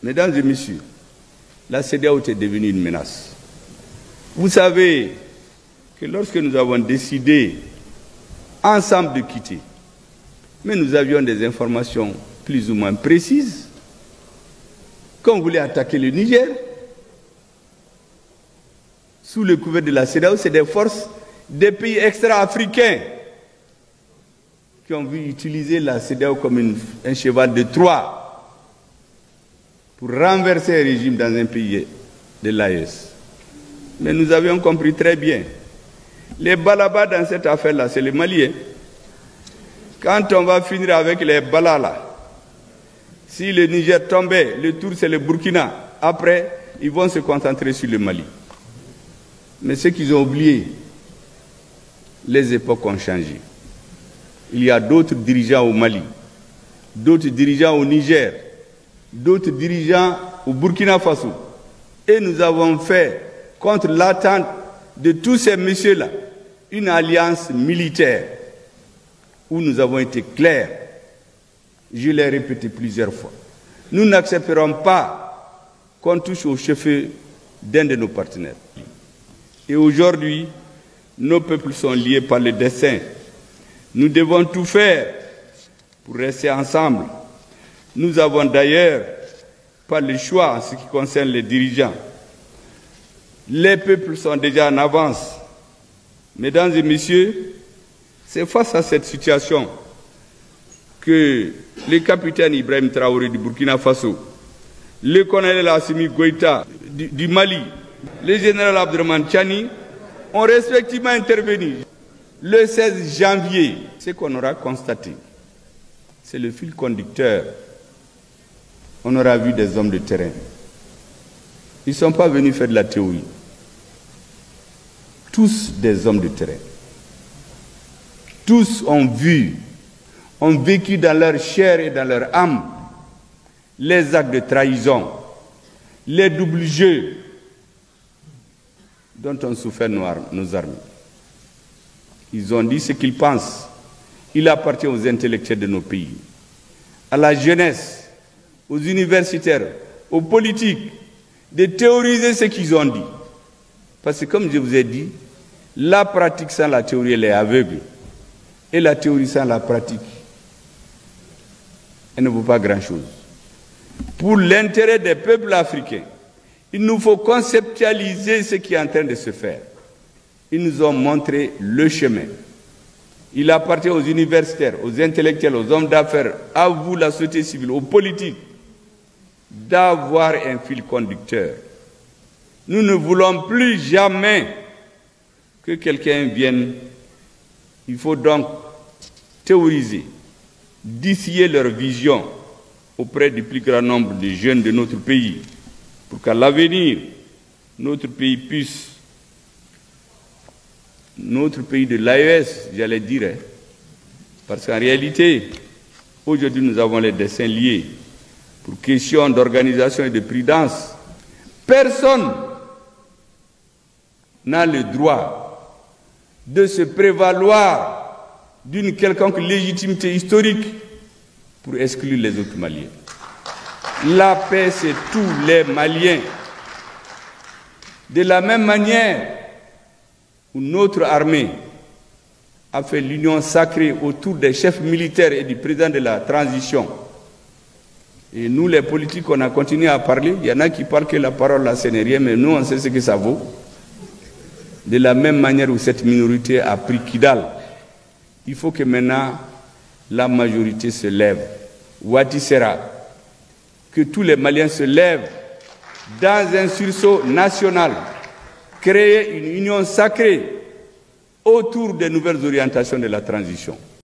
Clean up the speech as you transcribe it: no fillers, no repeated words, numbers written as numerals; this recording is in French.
Mesdames et messieurs, la CEDEAO est devenue une menace. Vous savez que lorsque nous avons décidé ensemble de quitter, mais nous avions des informations plus ou moins précises, qu'on voulait attaquer le Niger, sous le couvert de la CEDEAO, c'est des forces des pays extra-africains qui ont vu utiliser la CEDEAO comme un cheval de Troie pour renverser un régime dans un pays de l'AES. Mais nous avions compris très bien. Les balabas dans cette affaire-là, c'est les Maliens. Quand on va finir avec les balas là, si le Niger tombait, le tour c'est le Burkina. Après, ils vont se concentrer sur le Mali. Mais ce qu'ils ont oublié, les époques ont changé. Il y a d'autres dirigeants au Mali, d'autres dirigeants au Niger, d'autres dirigeants au Burkina Faso. Et nous avons fait, contre l'attente de tous ces messieurs-là, une alliance militaire où nous avons été clairs. Je l'ai répété plusieurs fois. Nous n'accepterons pas qu'on touche au cheveu d'un de nos partenaires. Et aujourd'hui, nos peuples sont liés par le destin. Nous devons tout faire pour rester ensemble. Nous avons d'ailleurs pas le choix en ce qui concerne les dirigeants. Les peuples sont déjà en avance. Mesdames et messieurs, c'est face à cette situation que le capitaine Ibrahim Traoré du Burkina Faso, le colonel Assimi Goïta du Mali, le général Abdourahmane Tchani ont respectivement intervenu le 16 janvier. Ce qu'on aura constaté, c'est le fil conducteur. On aura vu des hommes de terrain. Ils ne sont pas venus faire de la théorie. Tous des hommes de terrain. Tous ont vu, ont vécu dans leur chair et dans leur âme les actes de trahison, les doubles jeux dont ont souffert nos armées. Ils ont dit ce qu'ils pensent. Il appartient aux intellectuels de nos pays, à la jeunesse, aux universitaires, aux politiques, de théoriser ce qu'ils ont dit. Parce que comme je vous ai dit, la pratique sans la théorie, elle est aveugle. Et la théorie sans la pratique, elle ne vaut pas grand-chose. Pour l'intérêt des peuples africains, il nous faut conceptualiser ce qui est en train de se faire. Ils nous ont montré le chemin. Il appartient aux universitaires, aux intellectuels, aux hommes d'affaires, à vous, la société civile, aux politiques, d'avoir un fil conducteur. Nous ne voulons plus jamais que quelqu'un vienne. Il faut donc théoriser, distiller leur vision auprès du plus grand nombre de jeunes de notre pays, pour qu'à l'avenir, notre pays puisse, notre pays de l'AES, j'allais dire, parce qu'en réalité, aujourd'hui nous avons les destins liés pour question d'organisation et de prudence. Personne n'a le droit de se prévaloir d'une quelconque légitimité historique pour exclure les autres Maliens. La paix, c'est tous les Maliens. De la même manière où notre armée a fait l'union sacrée autour des chefs militaires et du président de la transition. Et nous, les politiques, on a continué à parler. Il y en a qui parlent que la parole, là, ce n'est rien, mais nous, on sait ce que ça vaut. De la même manière où cette minorité a pris Kidal, il faut que maintenant la majorité se lève. Wati sera que tous les Maliens se lèvent dans un sursaut national, créer une union sacrée autour des nouvelles orientations de la transition.